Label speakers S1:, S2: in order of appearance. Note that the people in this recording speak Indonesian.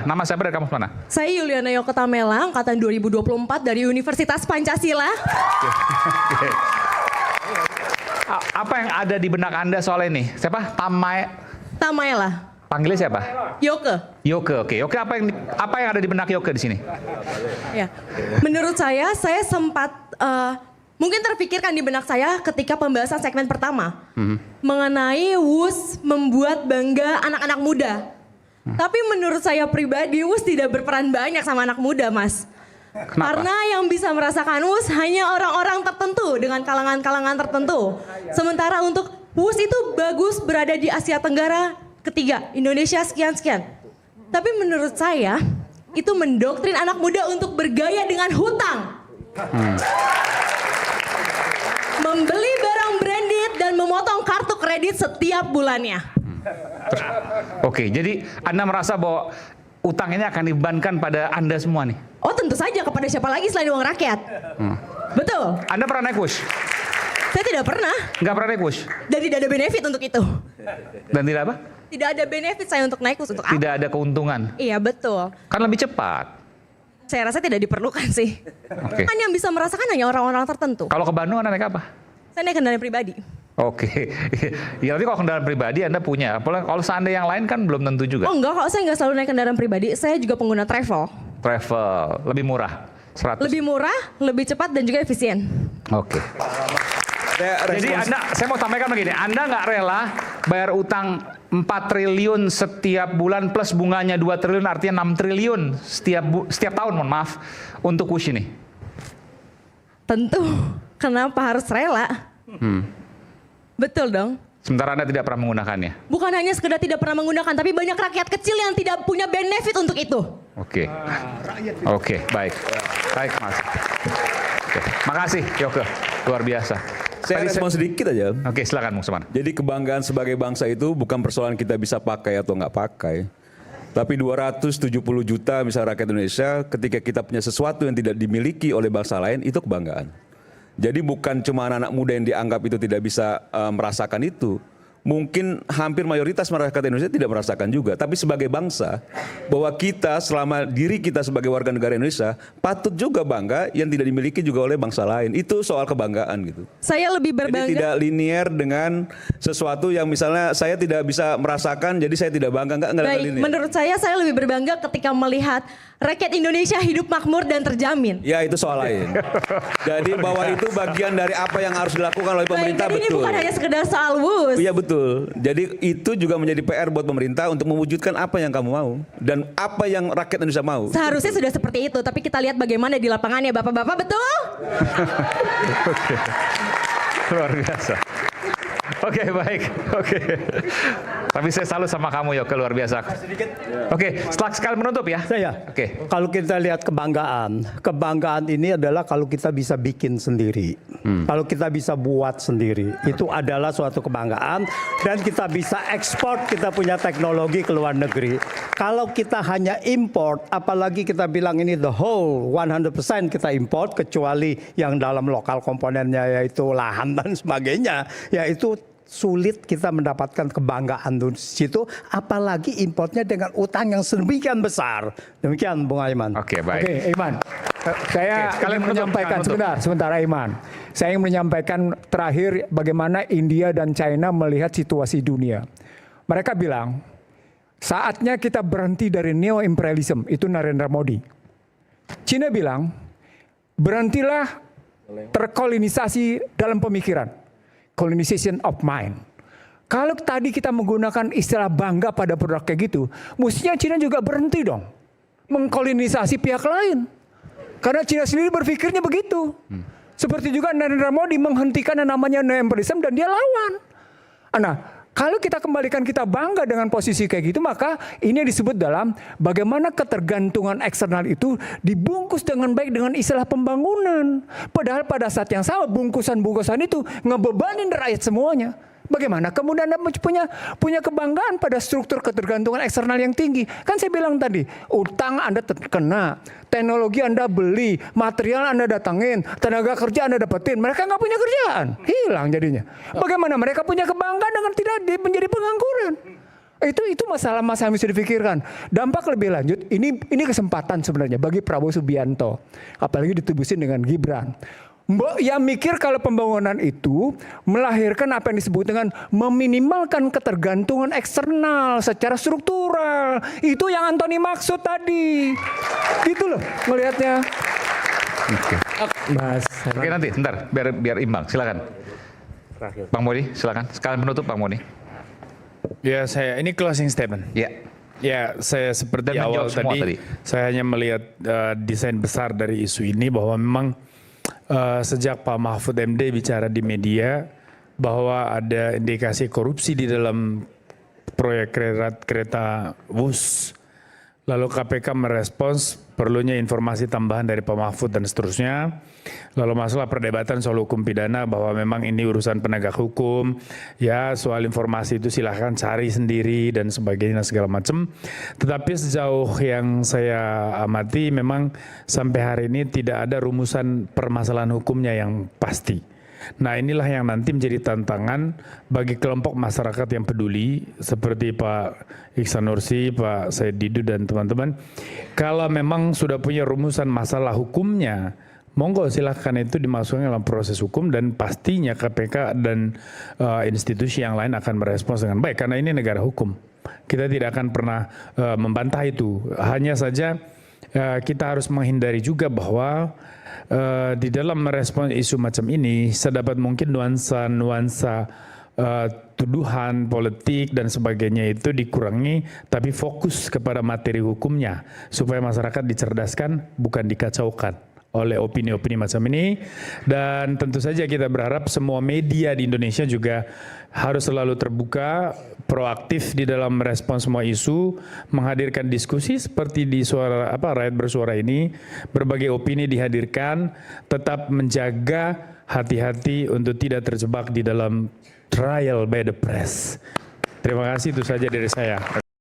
S1: Nama siapa dari kampus mana?
S2: Saya Yuliana Yokotamela, angkatan 2024 dari Universitas Pancasila.
S1: Oke. Apa yang ada di benak Anda soal ini? Siapa?
S2: Tamaela.
S1: Panggilnya siapa?
S2: Yoke.
S1: Yoke, oke. Yoke, apa yang ada di benak Yoke di sini?
S2: Ya. Menurut saya sempat mungkin terpikirkan di benak saya ketika pembahasan segmen pertama mengenai WUS membuat bangga anak-anak muda. Tapi menurut saya pribadi WUS tidak berperan banyak sama anak muda, Mas.
S1: Kenapa?
S2: Karena yang bisa merasakan WUS hanya orang-orang tertentu dengan kalangan-kalangan tertentu. Sementara untuk WUS itu bagus berada di Asia Tenggara ketiga, Indonesia sekian-sekian. Tapi menurut saya itu mendoktrin anak muda untuk bergaya dengan hutang. Membeli barang branded dan memotong kartu kredit setiap bulannya.
S1: Oke, jadi Anda merasa bahwa utang ini akan dibebankan pada Anda semua nih?
S2: Oh tentu saja, kepada siapa lagi selain uang rakyat. Betul.
S1: Anda pernah naik WUS?
S2: Saya tidak pernah.
S1: Nggak pernah naik WUS?
S2: Dan tidak ada benefit untuk itu.
S1: Dan tidak apa?
S2: Tidak ada benefit saya untuk naik WUS untuk apa?
S1: Tidak ada keuntungan?
S2: Iya betul.
S1: Kan lebih cepat.
S2: Saya rasa tidak diperlukan sih.
S1: Oke.
S2: Kan yang bisa merasakan hanya orang-orang tertentu.
S1: Kalau ke Bandung Anda naik apa?
S2: Saya naik kendaraan pribadi.
S1: Oke. Ya tapi kalau kendaraan pribadi Anda punya. Kalau seandainya yang lain kan belum tentu juga.
S2: Oh enggak, kalau saya nggak selalu naik kendaraan pribadi. Saya juga pengguna travel.
S1: Travel, lebih murah. 100.
S2: Lebih murah, lebih cepat dan juga efisien.
S1: Oke. Jadi saya mau sampaikan begini, Anda nggak rela bayar utang 4 triliun setiap bulan plus bunganya 2 triliun, artinya 6 triliun setiap tahun, mohon maaf, untuk WUS ini?
S2: Tentu, kenapa harus rela? Betul dong.
S1: Sementara Anda tidak pernah menggunakannya.
S2: Bukan hanya sekedar tidak pernah menggunakan, tapi banyak rakyat kecil yang tidak punya benefit untuk itu.
S1: Oke. Oke, baik. Baik, Mas. Oke. Makasih, Yoke. Luar biasa.
S3: Saya respon sedikit aja.
S1: Oke, silakan, Bung Suman.
S3: Jadi kebanggaan sebagai bangsa itu bukan persoalan kita bisa pakai atau nggak pakai. Tapi 270 juta misalnya rakyat Indonesia, ketika kita punya sesuatu yang tidak dimiliki oleh bangsa lain, itu kebanggaan. Jadi bukan cuma anak-anak muda yang dianggap itu tidak bisa merasakan itu. Mungkin hampir mayoritas masyarakat Indonesia tidak merasakan juga. Tapi sebagai bangsa, bahwa kita selama diri kita sebagai warga negara Indonesia, patut juga bangga yang tidak dimiliki juga oleh bangsa lain. Itu soal kebanggaan gitu.
S2: Saya lebih berbangga.
S3: Jadi tidak linear dengan sesuatu yang misalnya saya tidak bisa merasakan, jadi saya tidak bangga. Enggak
S2: Baik,
S3: linear.
S2: menurut saya lebih berbangga ketika melihat rakyat Indonesia hidup makmur dan terjamin.
S3: Ya itu soal lain. Jadi bahwa itu bagian dari apa yang harus dilakukan oleh pemerintah.
S2: Baik, jadi ini
S3: betul.
S2: bukan hanya sekedar soal WUS.
S3: Iya betul. Jadi itu juga menjadi PR buat pemerintah untuk mewujudkan apa yang kamu mau dan apa yang rakyat Indonesia mau.
S2: Seharusnya sudah seperti itu, tapi kita lihat bagaimana di lapangannya, bapak-bapak, betul?
S1: Oke. Luar biasa. Oke, baik. Oke. Tapi saya salut sama kamu, Yoke, luar biasa. Oke, setelah sekali menutup ya.
S4: Saya.
S1: Oke.
S4: Kalau kita lihat kebanggaan ini adalah kalau kita bisa bikin sendiri. Kalau kita bisa buat sendiri, itu adalah suatu kebanggaan dan kita bisa ekspor, kita punya teknologi ke luar negeri. Kalau kita hanya import, apalagi kita bilang ini the whole 100% kita import kecuali yang dalam lokal komponennya yaitu lahan dan sebagainya, yaitu sulit kita mendapatkan kebanggaan di situ, apalagi importnya dengan utang yang sedemikian besar. Demikian Bung Aiman.
S1: Oke, baik.
S5: Oke, Iman. Saya
S1: sekalian
S5: ingin menyampaikan
S1: menutup.
S5: sebentar Iman. Saya ingin menyampaikan terakhir bagaimana India dan China melihat situasi dunia. Mereka bilang, saatnya kita berhenti dari neo-imperialism, itu Narendra Modi. China bilang, berhentilah terkolonisasi dalam pemikiran. Colonization of mind. Kalau tadi kita menggunakan istilah bangga pada produk kayak gitu, mestinya Cina juga berhenti dong mengkolonisasi pihak lain. Karena Cina sendiri berpikirnya begitu. Seperti juga Narendra Modi menghentikan yang namanya neo-imperialism dan dia lawan. Nah, kalau kita kembalikan kita bangga dengan posisi kayak gitu, maka ini disebut dalam bagaimana ketergantungan eksternal itu dibungkus dengan baik dengan istilah pembangunan. Padahal pada saat yang sama bungkusan-bungkusan itu ngebebanin rakyat semuanya. Bagaimana kemudian Anda punya kebanggaan pada struktur ketergantungan eksternal yang tinggi? Kan saya bilang tadi, utang Anda terkena, teknologi Anda beli, material Anda datangin, tenaga kerja Anda dapetin. Mereka nggak punya kerjaan, hilang jadinya. Bagaimana mereka punya kebanggaan dengan tidak menjadi pengangguran? Itu masalah-masalah yang bisa dipikirkan. Dampak lebih lanjut, ini kesempatan sebenarnya bagi Prabowo Subianto, apalagi ditubusin dengan Gibran. Mbok yang mikir kalau pembangunan itu melahirkan apa yang disebut dengan meminimalkan ketergantungan eksternal secara struktural. Itu yang Antoni maksud tadi. Gitu loh ngelihatnya.
S4: Mas,
S1: Oke, nanti, bentar, biar imbang. Silakan. Bang Modi, silakan. Sekalian penutup, Bang Modi.
S6: Ya, ini closing statement.
S1: Ya.
S6: Ya, saya seperti
S1: Dan
S6: awal
S1: menjawab semua tadi.
S6: saya hanya melihat desain besar dari isu ini bahwa memang sejak Pak Mahfud MD bicara di media bahwa ada indikasi korupsi di dalam proyek kereta Wus. Lalu KPK merespons perlunya informasi tambahan dari Pak Mahfud dan seterusnya. Lalu masalah perdebatan soal hukum pidana bahwa memang ini urusan penegak hukum. Ya, soal informasi itu silahkan cari sendiri dan sebagainya segala macam. Tetapi sejauh yang saya amati memang sampai hari ini tidak ada rumusan permasalahan hukumnya yang pasti. Nah, inilah yang nanti menjadi tantangan bagi kelompok masyarakat yang peduli seperti Pak Iksan Nursi, Pak Said Didu dan teman-teman. Kalau memang sudah punya rumusan masalah hukumnya, monggo silahkan itu dimasukkan dalam proses hukum dan pastinya KPK dan institusi yang lain akan merespons dengan baik karena ini negara hukum. Kita tidak akan pernah membantah itu. Hanya saja kita harus menghindari juga bahwa di dalam merespons isu macam ini sedapat mungkin nuansa tuduhan politik dan sebagainya itu dikurangi, tapi fokus kepada materi hukumnya supaya masyarakat dicerdaskan bukan dikacaukan oleh opini-opini macam ini. Dan tentu saja kita berharap semua media di Indonesia juga harus selalu terbuka, proaktif di dalam merespons semua isu, menghadirkan diskusi seperti di suara Rakyat Bersuara ini, berbagai opini dihadirkan, tetap menjaga hati-hati untuk tidak terjebak di dalam trial by the press. Terima kasih, itu saja dari saya.